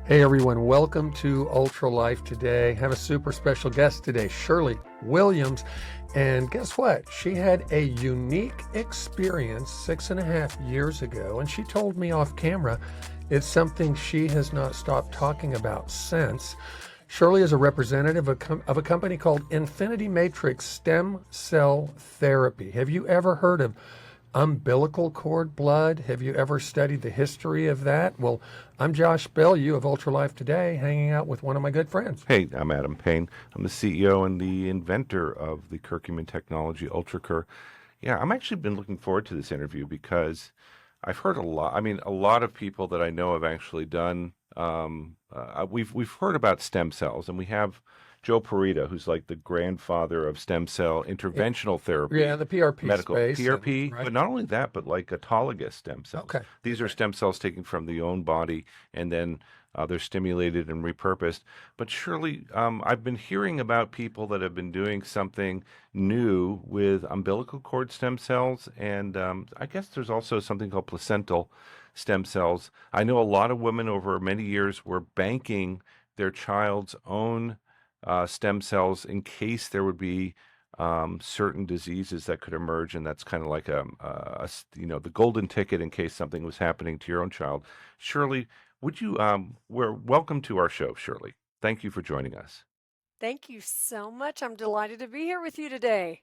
Hey everyone, welcome to Ultra Life today. Have a super special guest today, Shirley Williams. And guess what? She had a unique experience 6.5 years ago, and she told me off camera it's something she has not stopped talking about since. Shirley is a representative of a company called Infinity Matrix Stem Cell Therapy. Have you ever heard of umbilical cord blood? Have you ever studied the history of that? Well, I'm Josh Bellew of Ultra Life Today, hanging out with one of my good friends. Hey, I'm Adam Payne. I'm the CEO and the inventor of the curcumin technology, UltraCur. Yeah, I'm actually been looking forward to this interview because I've heard a lot. I mean, a lot of people that I know have actually done. We've heard about stem cells, and we have Joe Parita, who's like the grandfather of stem cell interventional therapy. Yeah, the PRP Medical space. PRP, Right. but not only that, but like autologous stem cells. Okay. These are stem cells taken from the own body, and then they're stimulated and repurposed. But surely, I've been hearing about people that have been doing something new with umbilical cord stem cells, and I guess there's also something called placental stem cells. I know a lot of women over many years were banking their child's own stem cells in case there would be certain diseases that could emerge, and that's kind of like the golden ticket in case something was happening to your own child. Shirley, would you? We're welcome to our show, Shirley. Thank you for joining us. Thank you so much. I'm delighted to be here with you today.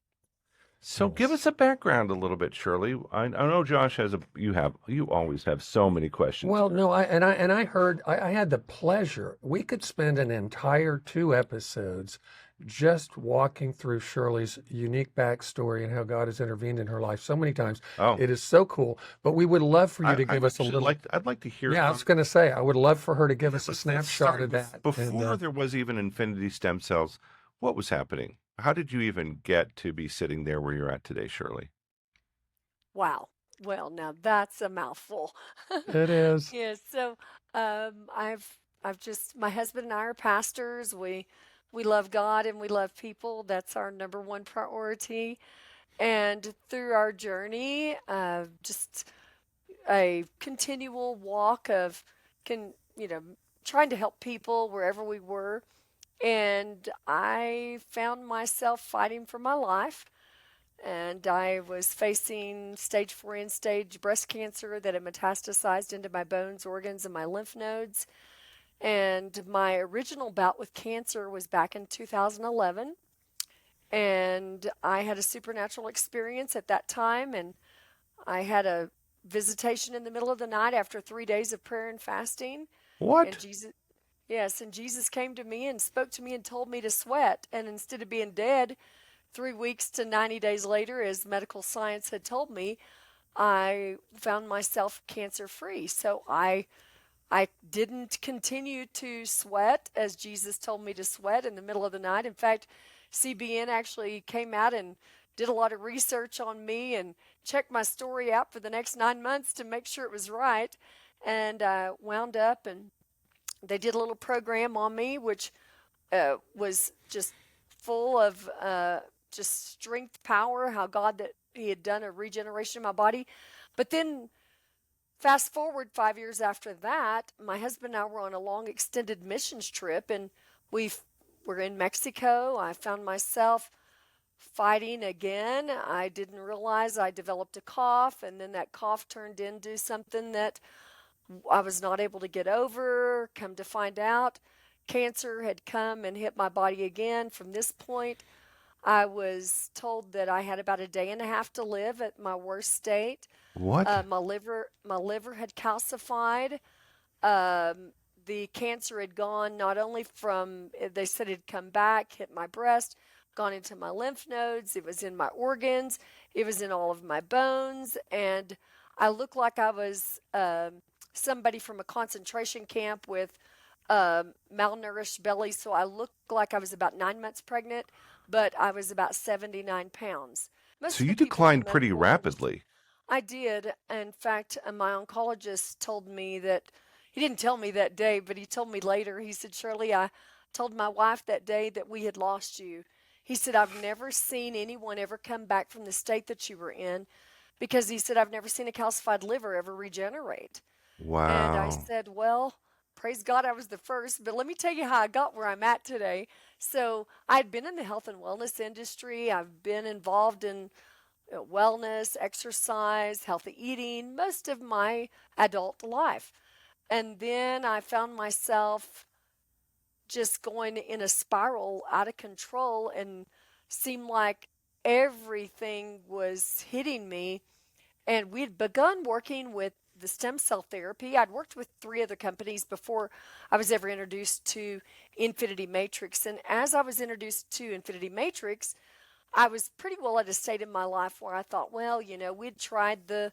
So, give us a background a little bit, Shirley. I know Josh has you always have so many questions. Well, no, I heard I had the pleasure. We could spend an entire 2 episodes just walking through Shirley's unique backstory and how God has intervened in her life so many times. Oh, It is so cool. But we would love for you to give us a little. I'd like to hear. Yeah, I was going to say, I would love for her to give us a Let's snapshot start of that. before there was even infinity stem cells. What was happening? How did you even get to be sitting there where you're at today, Shirley? Wow. Well, now that's a mouthful. It is. Yes. So, I've just my husband and I are pastors. We love God and we love people. That's our number one priority. And through our journey, just a continual walk of can trying to help people wherever we were. And I found myself fighting for my life. And I was facing stage 4 end stage breast cancer that had metastasized into my bones, organs, and my lymph nodes. And my original bout with cancer was back in 2011. And I had a supernatural experience at that time. And I had a visitation in the middle of the night after 3 days of prayer and fasting. And What? Jesus came to me and spoke to me and told me to sweat. And instead of being dead 3 weeks to 90 days later, as medical science had told me, I found myself cancer free. So I didn't continue to sweat as Jesus told me to sweat in the middle of the night. In fact, CBN actually came out and did a lot of research on me and checked my story out for the next 9 months to make sure it was right. And I wound up and they did a little program on me, which was just full of just strength, power, how God that He had done a regeneration in my body. But then fast forward 5 years after that, my husband and I were on a long extended missions trip, and were in Mexico. I found myself fighting again. I didn't realize I developed a cough, and then that cough turned into something that I was not able to get over. Come to find out, cancer had come and hit my body again. From this point, I was told that I had about a day and a half to live at my worst state. What? My liver had calcified. The cancer had gone not only from, they said it had come back, hit my breast, gone into my lymph nodes, it was in my organs, it was in all of my bones, and I looked like I was somebody from a concentration camp with malnourished belly. So I looked like I was about 9 months pregnant, but I was about 79 pounds. Most So of you the people in the declined pretty medical industry, rapidly. I did. In fact, my oncologist told me that, he didn't tell me that day, but he told me later. He said, Shirley, I told my wife that day that we had lost you. He said, I've never seen anyone ever come back from the state that you were in, because he said, I've never seen a calcified liver ever regenerate. And I Wow. said, well, praise God I was the first, but let me tell you how I got where I'm at today. So I'd been in the health and wellness industry. I've been involved in wellness, exercise, healthy eating most of my adult life. And then I found myself just going in a spiral out of control and seemed like everything was hitting me. And we'd begun working with the stem cell therapy. I'd worked with three other companies before I was ever introduced to Infinity Matrix. And as I was introduced to Infinity Matrix, I was pretty well at a state in my life where I thought, well, we'd tried the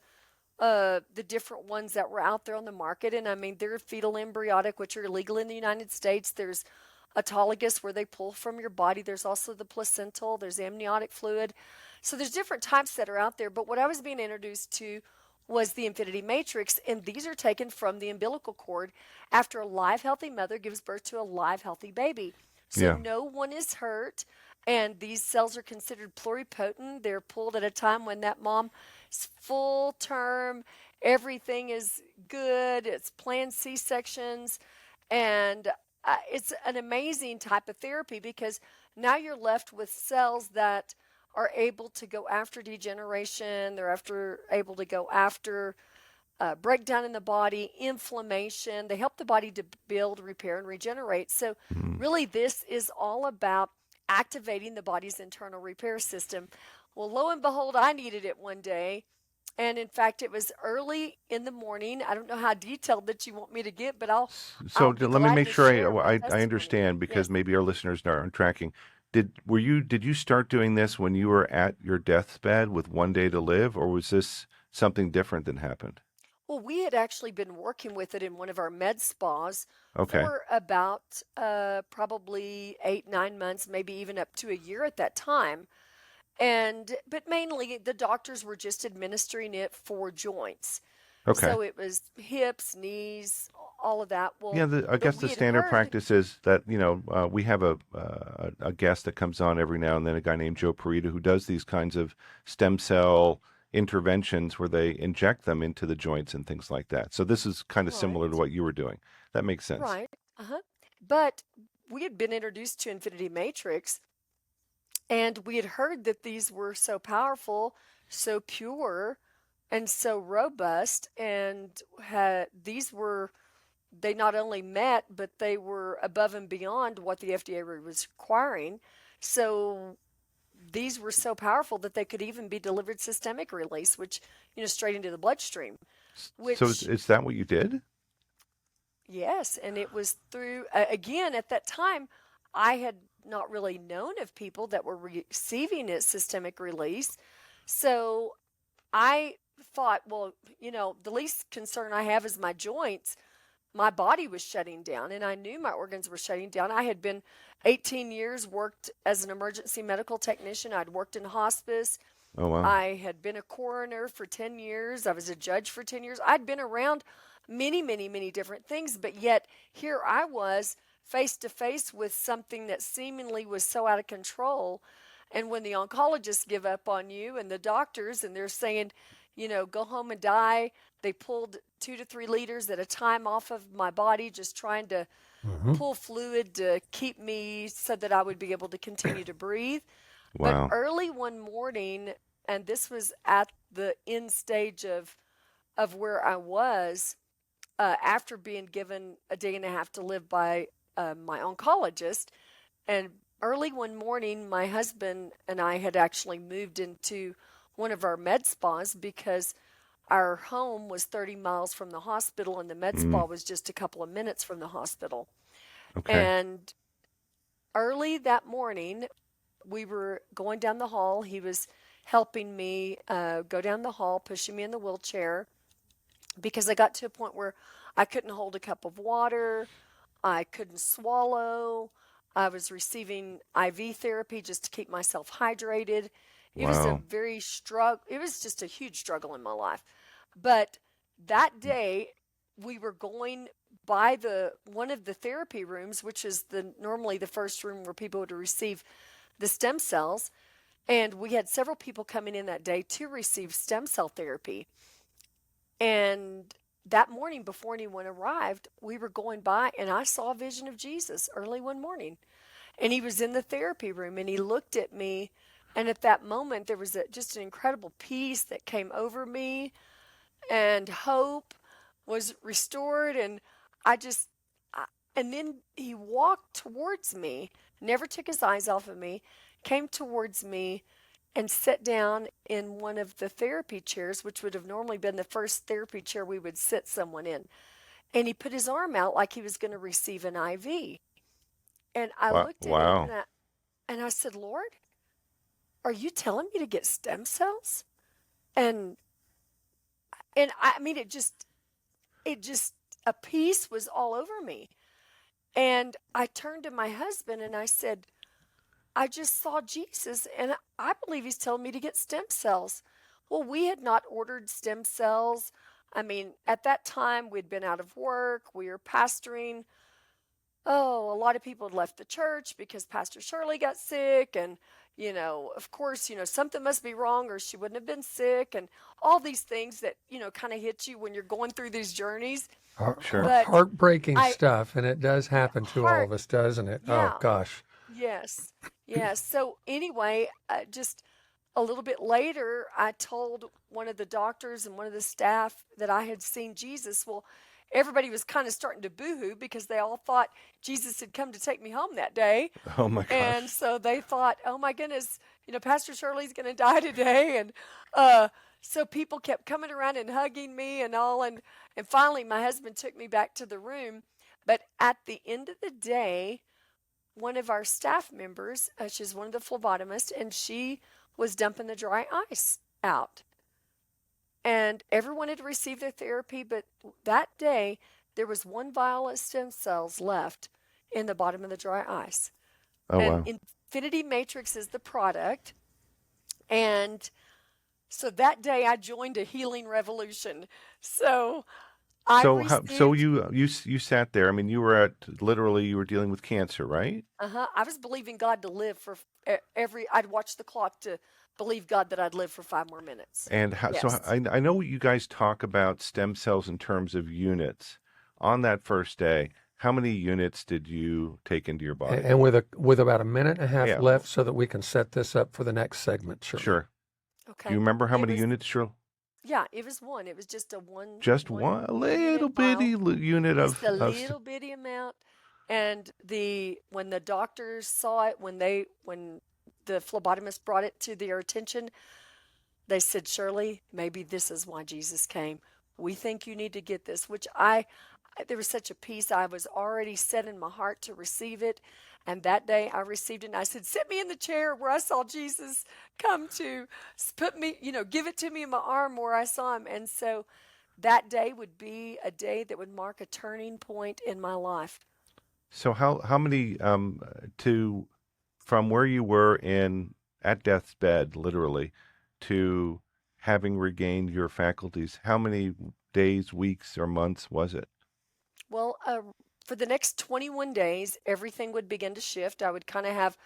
different ones that were out there on the market. And I mean, they're fetal embryonic, which are illegal in the United States. There's autologous, where they pull from your body. There's also the placental, there's amniotic fluid. So there's different types that are out there. But what I was being introduced to was the Infinity Matrix, and these are taken from the umbilical cord after a live, healthy mother gives birth to a live, healthy baby. So Yeah. no one is hurt, and these cells are considered pluripotent. They're pulled at a time when that mom is full term, everything is good, it's planned C-sections, and it's an amazing type of therapy because now you're left with cells that are able to go after degeneration. They're able to go after breakdown in the body, inflammation. They help the body to build, repair, and regenerate. So, Mm. really, this is all about activating the body's internal repair system. Well, lo and behold, I needed it one day. And in fact, it was early in the morning. I don't know how detailed that you want me to get, but So I'll be let me glad make to sure share my I testimony. understand, Yes. because maybe our listeners aren't tracking. Did you start doing this when you were at your deathbed with one day to live, or was this something different that happened? Well, we had actually been working with it in one of our med spas Okay. for about probably 8, 9 months, maybe even up to a year at that time. But mainly the doctors were just administering it for joints. Okay. So it was hips, knees, all of that. Yeah, Well, I but guess we the had standard heard, practice is that, we have a guest that comes on every now and then, a guy named Joe Parita, who does these kinds of stem cell interventions where they inject them into the joints and things like that. So this is kind of similar to right, what you were doing. That makes sense. right, uh-huh. But we had been introduced to Infinity Matrix, and we had heard that these were so powerful, so pure, and so robust, and they not only met, but they were above and beyond what the FDA was requiring. So these were so powerful that they could even be delivered systemic release, which, straight into the bloodstream, So which, is that what you did? yes, and it was through, again, at that time, I had not really known of people that were receiving it systemic release. So I thought, well, the least concern I have is my joints. My body was shutting down, and I knew my organs were shutting down. I had been 18 years worked as an emergency medical technician. I'd worked in hospice. Oh, wow. I had been a coroner for 10 years. I was a judge for 10 years. I'd been around many, many, many different things, but yet here I was face to face with something that seemingly was so out of control. And when the oncologists give up on you and the doctors, and they're saying, go home and die, they pulled 2 to 3 liters at a time off of my body, just trying to Hmm. pull fluid to keep me so that I would be able to continue to breathe. But Wow. early one morning, and this was at the end stage of where I was, after being given a day and a half to live by my oncologist. And early one morning, my husband and I had actually moved into one of our med spas because our home was 30 miles from the hospital and the med Mm, spa was just a couple of minutes from the hospital. okay. And early that morning, we were going down the hall. He was helping me go down the hall, pushing me in the wheelchair because I got to a point where I couldn't hold a cup of water. I couldn't swallow. I was receiving IV therapy just to keep myself hydrated. It was a Wow. very struggle. It was just a huge struggle in my life. But that day, we were going by the one of the therapy rooms, which is the normally the first room where people would receive the stem cells, and we had several people coming in that day to receive stem cell therapy. And that morning before anyone arrived, we were going by and I saw a vision of Jesus early one morning. And he was in the therapy room and he looked at me. And at that moment, there was just an incredible peace that came over me, and hope was restored. And I just, I, and then he walked towards me, never took his eyes off of me, came towards me and sat down in one of the therapy chairs, which would have normally been the first therapy chair we would sit someone in. And he put his arm out like he was going to receive an IV. And I Wow. looked at him Wow. and I said, Lord, are you telling me to get stem cells? And I mean, it just a peace was all over me. And I turned to my husband and I said, I just saw Jesus and I believe he's telling me to get stem cells. Well, we had not ordered stem cells. I mean, at that time we'd been out of work, we were pastoring. Oh, a lot of people had left the church because Pastor Shirley got sick. And, of course, something must be wrong or she wouldn't have been sick. And all these things that, kind of hit you when you're going through these journeys. Sure. But Heartbreaking I, stuff, and it does yeah, happen to all of us, doesn't it? Oh, yeah, gosh. yes, yes. So anyway, just a little bit later, I told one of the doctors and one of the staff that I had seen Jesus. Well, everybody was kind of starting to boohoo because they all thought Jesus had come to take me home that day. Oh my And gosh. so they thought, oh my goodness, Pastor Shirley's going to die today. And so people kept coming around and hugging me and all. And finally, my husband took me back to the room. But at the end of the day, one of our staff members, she's one of the phlebotomists, and she was dumping the dry ice out. And everyone had received their therapy, but that day there was one vial of stem cells left in the bottom of the dry ice. Oh And wow. Infinity Matrix is the product. And so that day I joined a healing revolution. So I So received, you sat there. I mean, you were literally you were dealing with cancer, right? I was believing God to live for I'd watch the clock to believe God that I'd live for 5 more minutes. And Yes. I know you guys talk about stem cells in terms of units. On that first day, how many units did you take into your body? And with about a minute and a half Yeah, left so that we can set this up for the next segment, Shirley. sure. Do you Okay. remember how It many was, units, Shirley? yeah, it was one. It was just a one Just one one, a unit little bitty vial. unit Just a of little bitty amount. And when the doctors saw it, when the phlebotomist brought it to their attention, they said, Shirley, maybe this is why Jesus came. We think you need to get this, which there was such a peace. I was already set in my heart to receive it. And that day I received it and I said, sit me in the chair where I saw Jesus come to put me, give it to me in my arm where I saw him. And so that day would be a day that would mark a turning point in my life. So how many to from where you were in at death's bed, literally, to having regained your faculties, how many days, weeks, or months was it? Well, for the next 21 days, everything would begin to shift. I would kind of have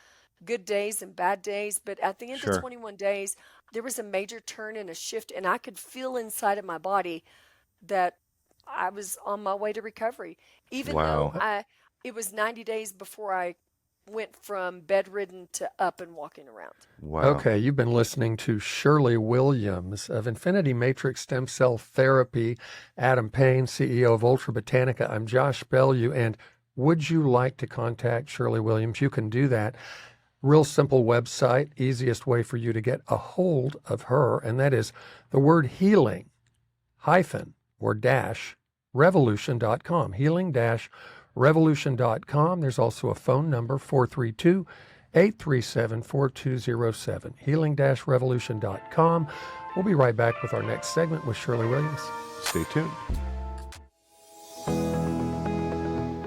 good days and bad days, but at the end of Sure. 21 days, there was a major turn and a shift, and I could feel inside of my body that I was on my way to recovery. Even though Wow. it was 90 days before I went from bedridden to up and walking around. Wow. Okay, you've been listening to Shirley Williams of Infinity Matrix Stem Cell Therapy, Adam Payne, CEO of Ultra Botanica. I'm Josh Bellew, and would you like to contact Shirley Williams? You can do that. Real simple website, easiest way for you to get a hold of her, and that is the word healing, hyphen, or dash, revolution.com, healing-revolution.com. There's also a phone number, 432-837-4207, healing-revolution.com. We'll be right back with our next segment with Shirley Williams. Stay tuned.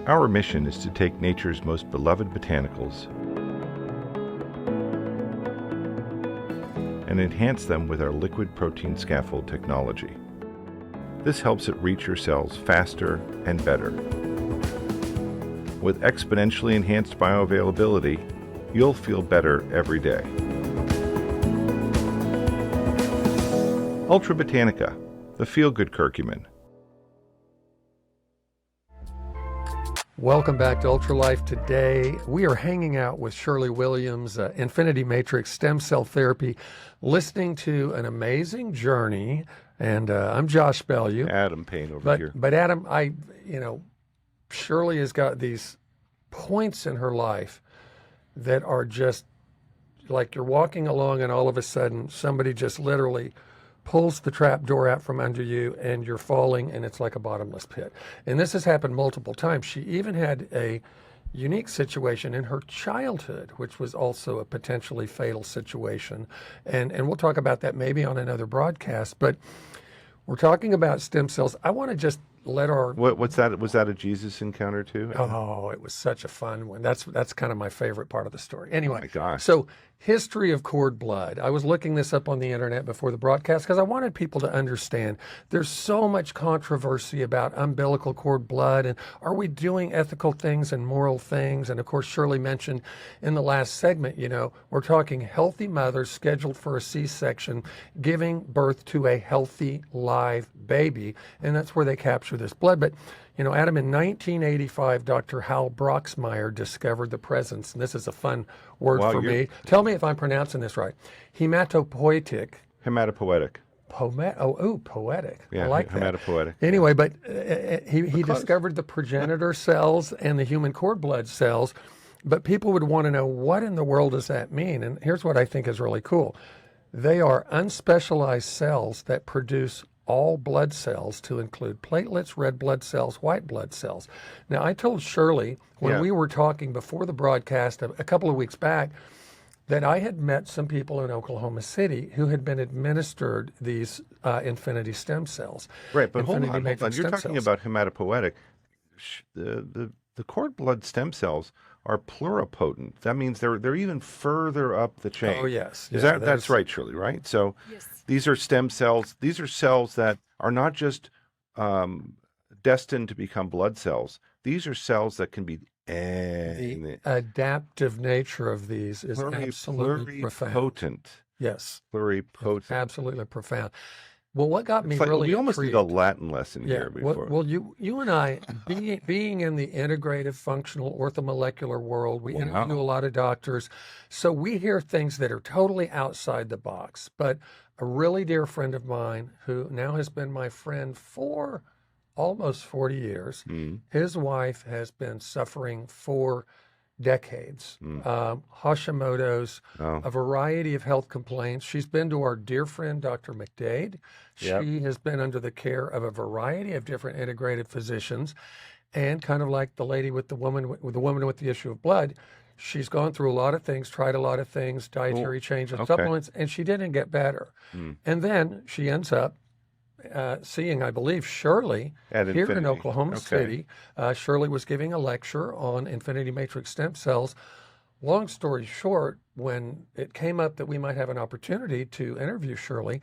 Our mission is to take nature's most beloved botanicals and enhance them with our liquid protein scaffold technology. This helps it reach your cells faster and better. With exponentially enhanced bioavailability, you'll feel better every day. Ultra Botanica, the feel-good curcumin. Welcome back to Ultra Life. Today, we are hanging out with Shirley Williams, Infinity Matrix Stem Cell Therapy, listening to an amazing journey. And I'm Josh Bellew. Adam Payne over here. But Adam, Shirley has got these points in her life that are just like you're walking along and all of a sudden somebody just literally pulls the trap door out from under you and you're falling and it's like a bottomless pit. And this has happened multiple times. She even had a unique situation in her childhood, which was also a potentially fatal situation. And we'll talk about that maybe on another broadcast, but we're talking about stem cells. I want to just let our... What's that? Was that a Jesus encounter too? Oh, it was such a fun one. That's kind of my favorite part of the story. Anyway, Oh my gosh. so history of cord blood. I was looking this up on the internet before the broadcast because I wanted people to understand there's so much controversy about umbilical cord blood and are we doing ethical things and moral things? And of course, Shirley mentioned in the last segment, we're talking healthy mothers scheduled for a C-section giving birth to a healthy live baby. And that's where they capture this blood. But Adam, in 1985, Dr. Hal Broxmeyer discovered the presence, and this is a fun word for me. Tell me if I'm pronouncing this right. Hematopoietic. Hematopoietic. Poetic. Yeah, I like that. hematopoietic. Anyway, but he discovered the progenitor cells and the human cord blood cells, but people would want to know what in the world does that mean? And here's what I think is really cool. They are unspecialized cells that produce all blood cells to include platelets, red blood cells, white blood cells. Now, I told Shirley when we were talking before the broadcast a couple of weeks back that I had met some people in Oklahoma City who had been administered these Infinity stem cells. Right, but hold on. Infinity Matrix You're stem talking cells. about hematopoietic. The cord blood stem cells are pluripotent. That means they're even further up the chain. Oh, yes. Is Yeah, that's right, Shirley, right? So Yes. these are stem cells. These are cells that are not just destined to become blood cells. These are cells that can be The adaptive nature of these is absolutely profound. pluripotent. Yes, Pluripotent. absolutely profound. Well, what got me It's like really we almost intrigued, need a Latin lesson yeah, here before. well, you and I, being in the integrative functional orthomolecular world, we interview a lot of doctors, so we hear things that are totally outside the box. But a really dear friend of mine, who now has been my friend for almost 40 years, his wife has been suffering for decades. Hashimoto's, a variety of health complaints. She's been to our dear friend, Dr. McDade. She has been under the care of a variety of different integrated physicians. And kind of like the lady with the woman with the issue of blood, she's gone through a lot of things, tried a lot of things, dietary changes, supplements, and she didn't get better. And then she ends up seeing, I believe, Shirley here in Oklahoma City. Shirley was giving a lecture on Infinity Matrix stem cells. Long story short, when it came up that we might have an opportunity to interview Shirley,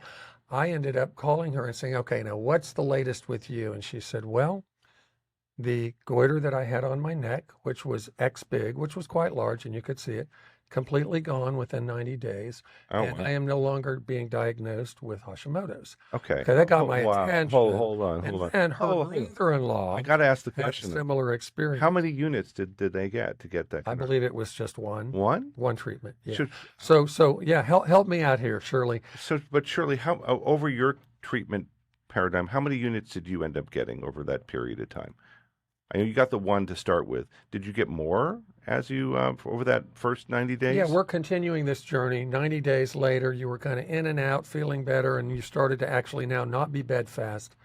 I ended up calling her and saying, okay, now what's the latest with you? And she said, well, the goiter that I had on my neck, which was X big, which was quite large, and you could see it, completely gone within 90 days. And I am no longer being diagnosed with Hashimoto's. Okay. Okay, that got my attention. Hold on. And her brother-in-law I got to ask the had a question. similar experience. How many units did they get to get that? I believe it was just one. One? One treatment. Yeah. Should- So yeah, help me out here, Shirley. But Shirley, how over your treatment paradigm, how many units did you end up getting over that period of time? I know you got the one to start with. Did you get more as you over that first 90 days? Yeah, we're continuing this journey. 90 days later, you were kind of in and out, feeling better, and you started to actually now not be bedfast.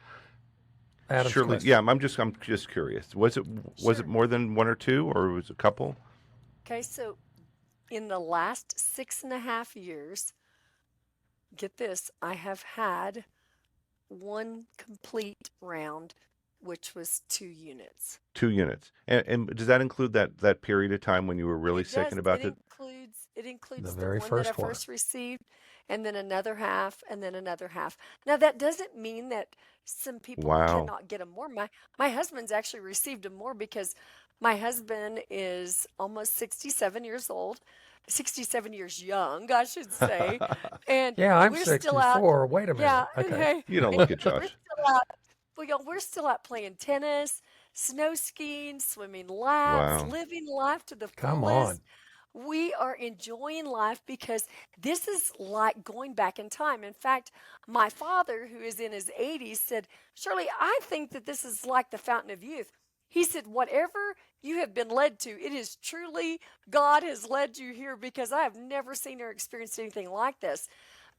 Adam's Shirley, question. yeah, I'm just curious. Was it more than one or two, or was it a couple? Okay, so in the last 6.5 years, get this, I have had one complete round, which was 2 units. 2 units, and does that include that period of time when you were really sick and about to? It includes The the very one first that I one. first received, and then another half, and then another half. Now that doesn't mean that some people Wow. cannot get them more. My husband's actually received them more because my husband is almost 67 years old, 67 years young, I should say, and Yeah, I'm we're still out. 64. Wait a minute. Yeah, Okay. You don't look it, we're Josh. still out. We're still out playing tennis, snow skiing, swimming laps, Wow. living life to the Come fullest. on. We are enjoying life because this is like going back in time. In fact, my father, who is in his 80s, said, Shirley, I think that this is like the fountain of youth. He said, whatever you have been led to, it is truly God has led you here because I have never seen or experienced anything like this.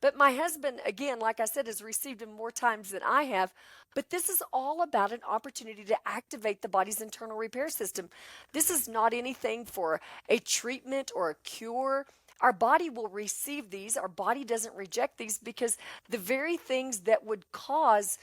But my husband, again, like I said, has received him more times than I have. But this is all about an opportunity to activate the body's internal repair system. This is not anything for a treatment or a cure. Our body will receive these. Our body doesn't reject these because the very things that would cause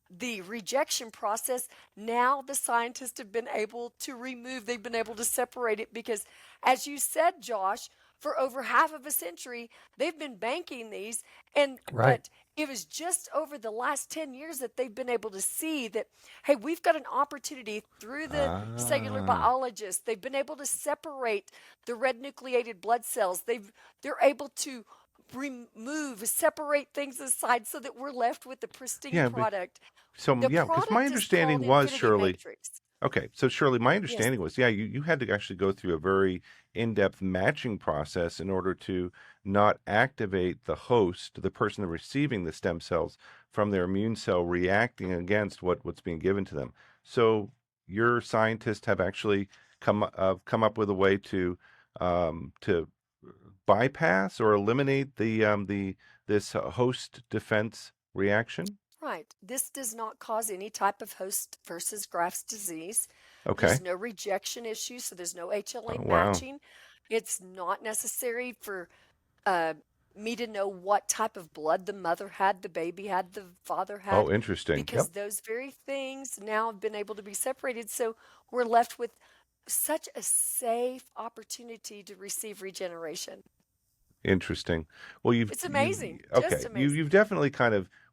the rejection process, now the scientists have been able to remove, they've been able to separate it because, as you said, Josh, for over half of a century, they've been banking these. And, Right. but it was just over the last 10 years that they've been able to see that, hey, we've got an opportunity through the cellular Ah. biologists. They've been able to separate the red nucleated blood cells. They're able to remove, separate things aside so that we're left with the pristine Yeah, product. so The yeah, because my product is understanding called was, Infinity Shirley. Matrix. Okay, so Shirley, my Yes, understanding was, yeah, you had to actually go through a very in-depth matching process in order to not activate the host, the person receiving the stem cells, from their immune cell reacting against what's being given to them. So your scientists have actually come up with a way to bypass or eliminate the this host defense reaction. right. This does not cause any type of host versus graft disease. Okay. There's no rejection issue, so there's no HLA Oh, wow. matching. It's not necessary for uh, me to know what type of blood the mother had, the baby had, the father Oh, had, interesting. Yep. because those very things now have been able to be separated. So we're left with such a safe opportunity to receive regeneration. Interesting. Well, It's amazing, just okay. amazing. You've definitely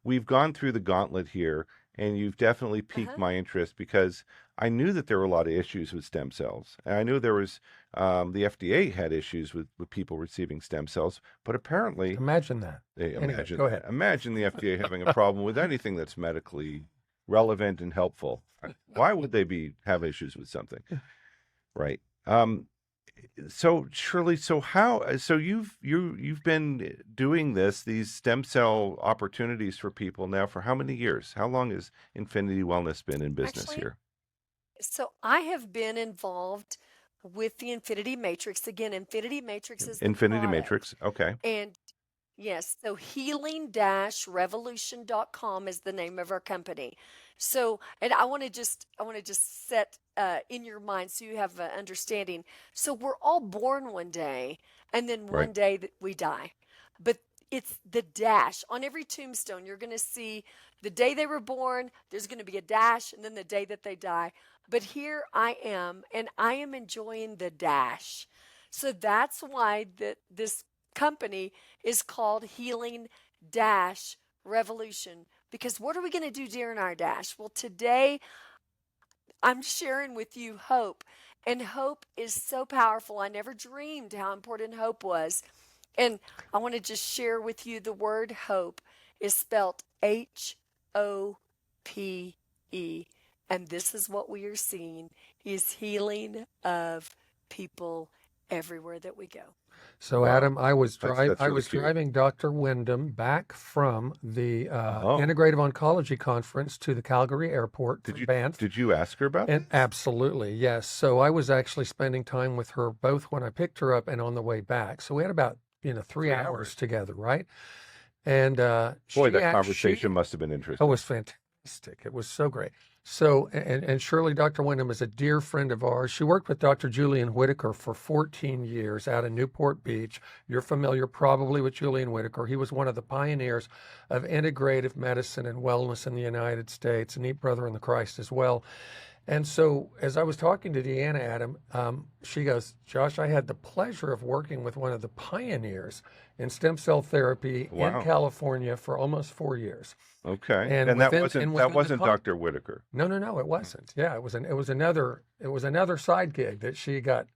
we've gone through the gauntlet here, and you've definitely piqued Uh-huh. my interest because I knew that there were a lot of issues with stem cells, and I knew there was the FDA had issues with people receiving stem cells, but apparently, Imagine that. Anyway, go ahead. imagine the FDA having a problem with anything that's medically relevant and helpful. Why would they have issues with something, right? So Shirley, so you've been doing these stem cell opportunities for people now for how many years? How long has Infinity Wellness been in business Actually, here? so I have been involved with the Infinity Matrix. Again, Infinity Matrix is the Infinity product. Matrix. Okay. And yes, so healing-revolution.com is the name of our company. So, and I want to just set in your mind so you have an understanding. So we're all born one day, and then Right. one day that we die. But it's the dash on every tombstone. You're going to see the day they were born. There's going to be a dash, and then the day that they die. But here I am, and I am enjoying the dash. So that's why this company is called Healing Dash Revolution. Because what are we going to do during our dash? Well, today I'm sharing with you hope. And hope is so powerful. I never dreamed how important hope was. And I want to just share with you the word hope is spelled HOPE. And this is what we are seeing is healing of people everywhere that we go. So, Wow. Adam, That's I really was cute. driving Dr. Wyndham back from the Oh, Integrative Oncology Conference to the Calgary Airport from Banff. did you ask her about And this? absolutely, yes. So I was actually spending time with her both when I picked her up and on the way back. So we had about 3 hours together, right? And Boy, she that act she conversation must have been oh, it interesting. was fantastic. It was so great. So and Shirley, Dr. Wyndham is a dear friend of ours. She worked with Dr. Julian Whitaker for 14 years out in Newport Beach. You're familiar probably with Julian Whitaker. He was one of the pioneers of integrative medicine and wellness in the United States, a neat brother in the Christ as well. And so, as I was talking to Deanna, Adam, she goes, Josh, I had the pleasure of working with one of the pioneers in stem cell therapy in Wow. California for almost 4 years. Okay. And And within and that within the wasn't con Dr. Whitaker. No, no, no, it wasn't. Yeah, it was another side gig that she got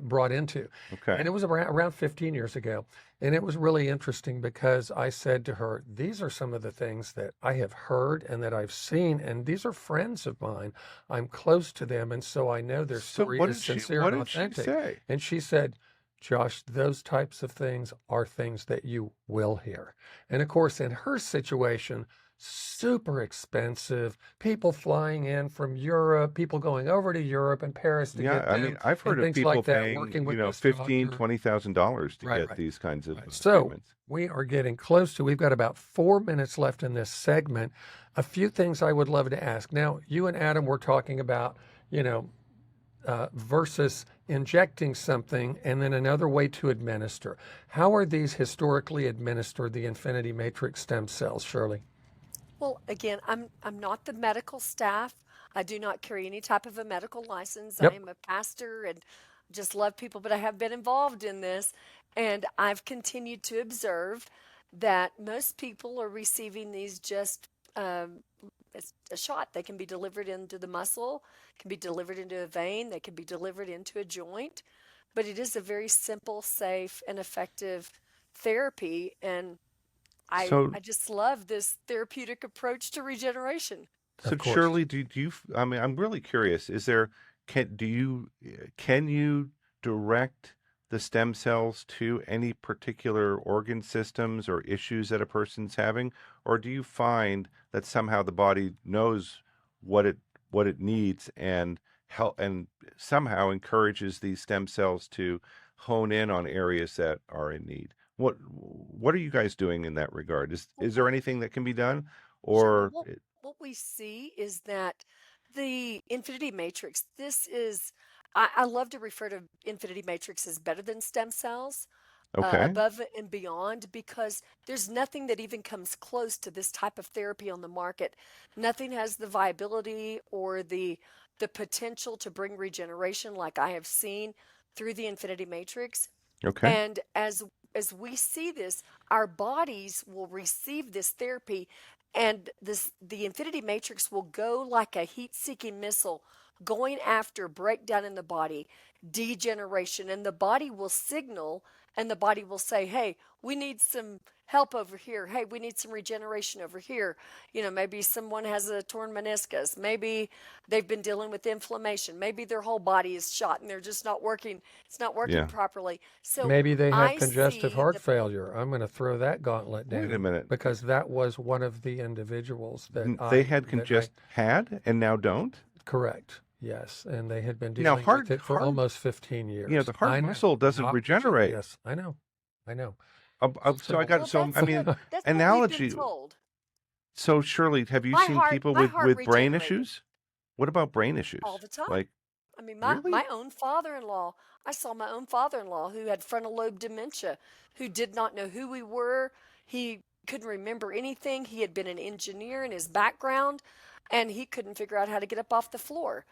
brought into, and Okay. it was around 15 years ago. And it was really interesting because I said to her, "These are some of the things that I have heard and that I've seen, and these are friends of mine. I'm close to them, and so I know their So story is sincere what and did she authentic." say? And she said, Josh, those types of things are things that you will hear. And of course, in her situation, super expensive, people flying in from Europe, people going over to Europe and Paris to Yeah, get I mean, them, I've heard and of things people like that, paying, working with this $15, doctor. $20,000 to Right, get right, these kinds of right. So treatments. we are getting close to, we've got about 4 minutes left in this segment. A few things I would love to ask. Now, you and Adam were talking about, you know, versus injecting something and then another way to administer. How are these historically administered, the Infinity Matrix stem cells, Shirley? Well, again, I'm not the medical staff. I do not carry any type of a medical license. I Yep. am a pastor and just love people, but I have been involved in this, and I've continued to observe that most people are receiving these just it's a shot. They can be delivered into the muscle, can be delivered into a vein, they can be delivered into a joint, but it is a very simple, safe, and effective therapy, and So, I just love this therapeutic approach to regeneration. Of course. Shirley, do you, I mean, I'm really curious. Can you direct the stem cells to any particular organ systems or issues that a person's having? Or do you find that somehow the body knows what it, what it needs and help and somehow encourages these stem cells to hone in on areas that are in need? What are you guys doing in that regard? Well, Is there anything that can be done, sure. Well, or what we see is that the infinity matrix, this is, I love to refer to infinity matrix as better than stem cells, okay? above and beyond, because there's nothing that even comes close to this type of therapy on the market. Nothing has the viability or the potential to bring regeneration like I have seen through the infinity matrix. Okay. And as we see this, our bodies will receive this therapy, and this the infinity matrix will go like a heat-seeking missile, going after breakdown in the body, degeneration, and the body will signal, and the body will say, "Hey, we need some help over here. Hey, we need some regeneration over here." Maybe someone has a torn meniscus. Maybe they've been dealing with inflammation. Maybe their whole body is shot and they're just not working. It's not working Yeah. properly. So Maybe they have I congestive see heart the failure. I'm going to throw that gauntlet Wait a down minute. because that was one of the individuals They had had and now don't? correct. Yes. And they had been Now, dealing with it for heart, almost 15 years. the I heart know. muscle doesn't Not regenerate. yes, I know. I know. So I So, got, so I mean, that's what we've been analogy. told. So Shirley, have you My seen heart, people my heart with brain regenerated issues? What about brain issues? all the time. Like, I mean, my really? my own father-in-law, I saw my own father-in-law who had frontal lobe dementia, who did not know who we were. He couldn't remember anything. He had been an engineer in his background, and he couldn't figure out how to get up off the floor.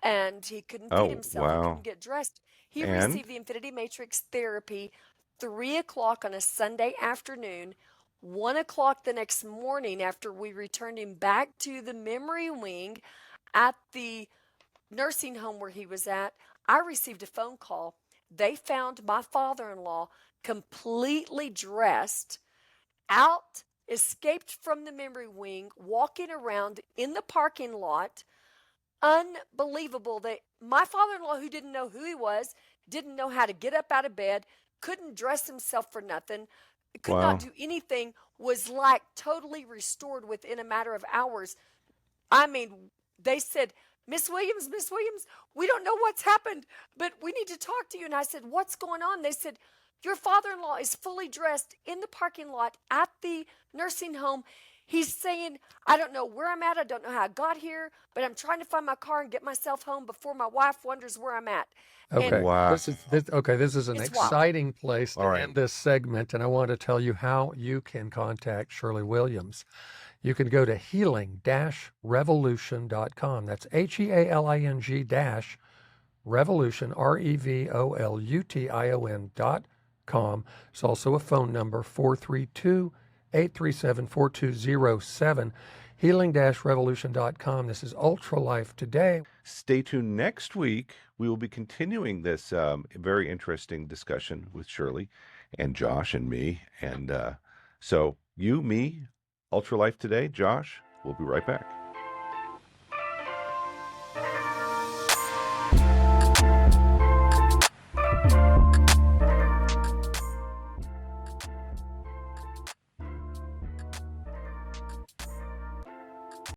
And he couldn't feed Oh, himself. He couldn't wow. get dressed. He And received the Infinity Matrix therapy 3 o'clock on a Sunday afternoon. 1 o'clock the next morning, after we returned him back to the memory wing at the nursing home where he was at, I received a phone call. They found my father in law completely dressed, out, escaped from the memory wing, walking around in the parking lot. Unbelievable that my father in law, who didn't know who he was, didn't know how to get up out of bed, couldn't dress himself for nothing, could not wow. do anything, was like totally restored within a matter of hours. I mean, they said, Miss Williams, we don't know what's happened, but we need to talk to you. And I said, what's going on? They said, your father in law is fully dressed in the parking lot at the nursing home. He's saying, I don't know where I'm at. I don't know how I got here, but I'm trying to find my car and get myself home before my wife wonders where I'm at. And okay. Wow. This is an it's wild. exciting place All to right. end this segment, and I want to tell you how you can contact Shirley Williams. You can go to healing-revolution.com. That's HEALING Revolution, REVOLUTION.com. It's also a phone number, 432-837-4207. Healing-revolution.com. This is Ultra Life Today. Stay tuned next week. We will be continuing this very interesting discussion with Shirley and Josh and me. And so you, me, Ultra Life Today, Josh, we'll be right back.